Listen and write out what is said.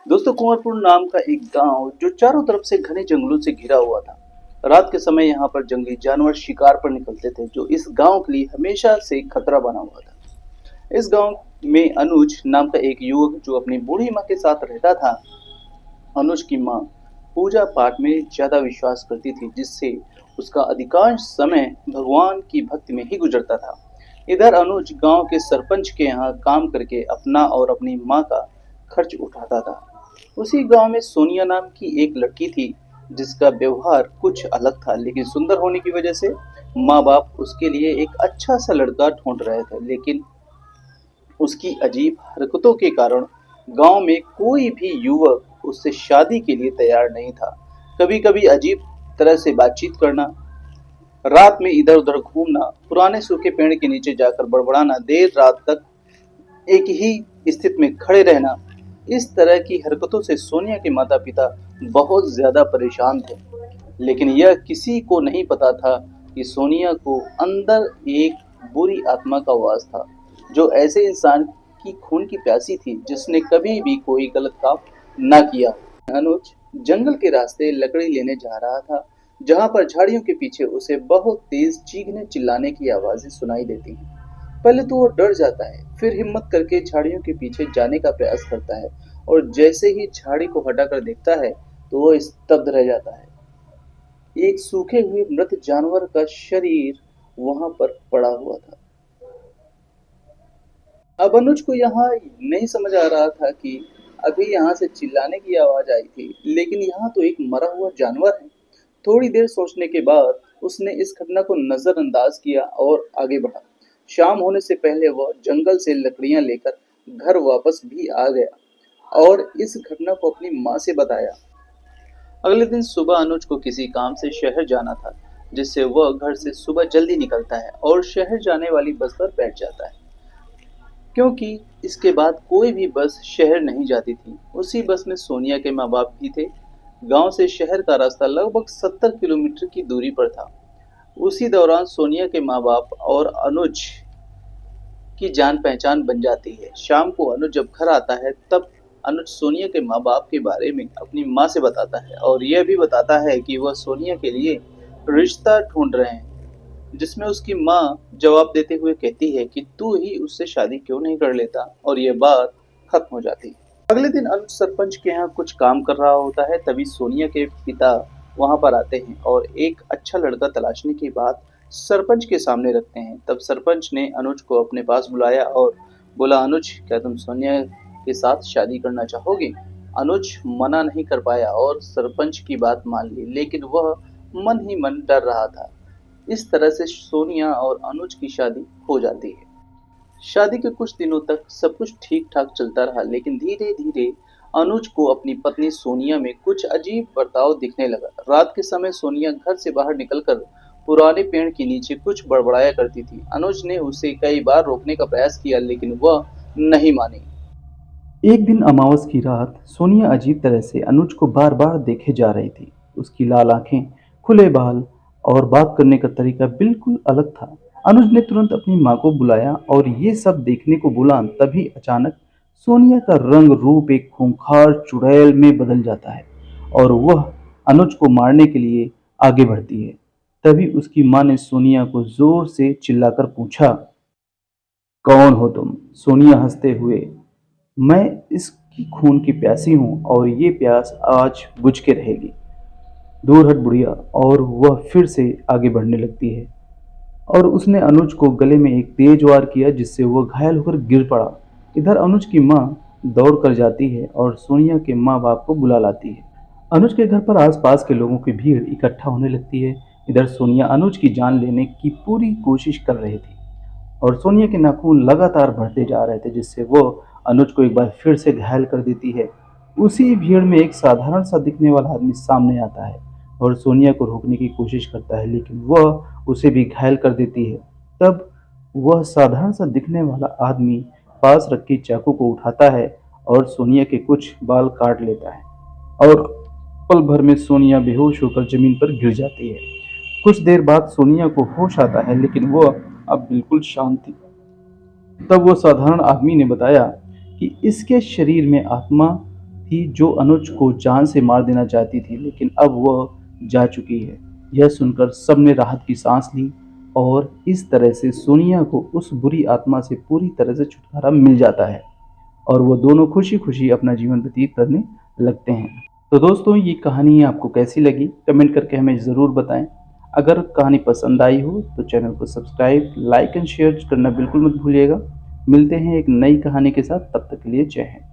दोस्तों, कुंवरपुर नाम का एक गांव जो चारों तरफ से घने जंगलों से घिरा हुआ था। रात के समय यहाँ पर जंगली जानवर शिकार पर निकलते थे, जो इस गांव के लिए हमेशा से खतरा बना हुआ था। इस गांव में अनुज नाम का एक युवक जो अपनी बूढ़ी माँ के साथ रहता था। अनुज की माँ पूजा पाठ में ज्यादा विश्वास करती थी, जिससे उसका अधिकांश समय भगवान की भक्ति में ही गुजरता था। इधर अनुज गांव के सरपंच के यहाँ काम करके अपना और अपनी माँ का खर्च उठाता था। उसी गांव में सोनिया नाम की एक लड़की थी, जिसका व्यवहार कुछ अलग था, लेकिन सुंदर होने की वजह से माँ बाप उसके लिए एक अच्छा सा लड़का ढूंढ रहे थे। लेकिन उसकी अजीब हरकतों के कारण गांव में कोई भी युवक उससे शादी के लिए तैयार नहीं था। कभी कभी अजीब तरह से बातचीत करना, रात में इधर उधर घूमना, पुराने सूखे पेड़ के नीचे जाकर बड़बड़ाना, देर रात तक एक ही स्थिति में खड़े रहना, इस तरह की हरकतों से सोनिया के माता पिता बहुत ज्यादा परेशान थे। लेकिन यह किसी को नहीं पता था कि सोनिया को अंदर एक बुरी आत्मा का वास था, जो ऐसे इंसान की खून की प्यासी थी जिसने कभी भी कोई गलत काम ना किया। अनुज जंगल के रास्ते लकड़ी लेने जा रहा था, जहां पर झाड़ियों के पीछे उसे बहुत तेज चीखने चिल्लाने की आवाजें सुनाई देती हैं। पहले तो वो डर जाता है, फिर हिम्मत करके झाड़ियों के पीछे जाने का प्रयास करता है, और जैसे ही झाड़ी को हटाकर देखता है तो वो स्तब्ध रह जाता है। एक सूखे हुए मृत जानवर का शरीर वहां पर पड़ा हुआ था। अब अनुज को यहाँ नहीं समझ आ रहा था कि अभी यहाँ से चिल्लाने की आवाज आई थी, लेकिन यहाँ तो एक मरा हुआ जानवर है। थोड़ी देर सोचने के बाद उसने इस घटना को नजरअंदाज किया और आगे बढ़ा। शाम होने से पहले वह जंगल से लकड़ियां लेकर घर वापस भी आ गया और इस घटना को अपनी माँ से बताया। अगले दिन सुबह अनुज को किसी काम से शहर जाना था, जिससे वह घर से सुबह जल्दी निकलता है और शहर जाने वाली बस पर बैठ जाता है, क्योंकि इसके बाद कोई भी बस शहर नहीं जाती थी। उसी बस में सोनिया के माँ बाप भी थे। गांव से शहर का रास्ता लगभग 70 किलोमीटर की दूरी पर था। उसी दौरान सोनिया के माँ बाप और अनुज की जान पहचान बन जाती है। शाम को अनुज जब घर आता है, तब अनुज सोनिया के माँ बाप के बारे में अपनी माँ से बताता है और यह भी बताता है कि वह सोनिया के लिए रिश्ता ढूंढ रहे हैं, जिसमें उसकी माँ जवाब देते हुए कहती है कि तू ही उससे शादी क्यों नहीं कर लेता, और यह बात खत्म हो जाती है। अगले दिन अनुज सरपंच के यहाँ कुछ काम कर रहा होता है, तभी सोनिया के पिता वहां पर आते हैं और एक अच्छा लड़का तलाशने की बात सरपंच के सामने रखते हैं। तब सरपंच ने अनुज को अपने पास बुलाया और बोला, अनुज, क्या तुम सोनिया के साथ शादी करना चाहोगे? अनुज मना नहीं कर पाया और सरपंच की बात मान ली, लेकिन वह मन ही मन डर रहा था। इस तरह से सोनिया और अनुज की शादी हो जाती है। शादी के कुछ दिनों तक सब कुछ ठीक ठाक चलता रहा, लेकिन धीरे धीरे अनुज को अपनी पत्नी सोनिया में कुछ अजीब बर्ताव दिखने लगा। रात के समय सोनिया घर से बाहर निकलकर पुराने पेड़ के नीचे कुछ बड़बड़ाया करती थी। अनुज ने उसे कई बार रोकने का प्रयास किया, लेकिन वह नहीं मानी। एक दिन अमावस की रात सोनिया अजीब तरह से अनुज को बार बार देखे जा रही थी। उसकी लाल आंखें, खुले बाल और बात करने का तरीका बिल्कुल अलग था। अनुज ने तुरंत अपनी माँ को बुलाया और ये सब देखने को बोला। तभी अचानक सोनिया का रंग रूप एक खूंखार चुड़ैल में बदल जाता है और वह अनुज को मारने के लिए आगे बढ़ती है। तभी उसकी माँ ने सोनिया को जोर से चिल्लाकर पूछा, कौन हो तुम? सोनिया हंसते हुए, मैं इसकी खून की प्यासी हूँ और ये प्यास आज बुझ के रहेगी। दूर हट बुढ़िया। और वह फिर से आगे बढ़ने लगती है और उसने अनुज को गले में एक तेज वार किया, जिससे वह घायल होकर गिर पड़ा। इधर अनुज की माँ दौड़ कर जाती है और सोनिया के माँ बाप को बुला लाती है। अनुज के घर पर आसपास के लोगों की भीड़ इकट्ठा होने लगती है। इधर सोनिया अनुज की जान लेने की पूरी कोशिश कर रही थी और सोनिया के नाखून लगातार बढ़ते जा रहे थे, जिससे वो अनुज को एक बार फिर से घायल कर देती है। उसी भीड़ में एक साधारण सा दिखने वाला आदमी सामने आता है और सोनिया को रोकने की कोशिश करता है, लेकिन वह उसे भी घायल कर देती है। तब वह साधारण सा दिखने वाला आदमी पास रखी चाकू को उठाता है और सोनिया के कुछ बाल काट लेता है और पल भर में सोनिया बेहोश होकर जमीन पर गिर जाती है। कुछ देर बाद सोनिया को होश आता है, लेकिन वह अब बिल्कुल शांत थी। तब वो साधारण आदमी ने बताया कि इसके शरीर में आत्मा थी जो अनुज को जान से मार देना चाहती थी, लेकिन अब वह जा चुकी है। यह सुनकर सबने राहत की सांस ली और इस तरह से सोनिया को उस बुरी आत्मा से पूरी तरह से छुटकारा मिल जाता है और वो दोनों खुशी खुशी अपना जीवन व्यतीत करने लगते हैं। तो दोस्तों, ये कहानी आपको कैसी लगी कमेंट करके हमें ज़रूर बताएं। अगर कहानी पसंद आई हो तो चैनल को सब्सक्राइब, लाइक एंड शेयर करना बिल्कुल मत भूलिएगा। मिलते हैं एक नई कहानी के साथ, तब तक के लिए जय हिंद।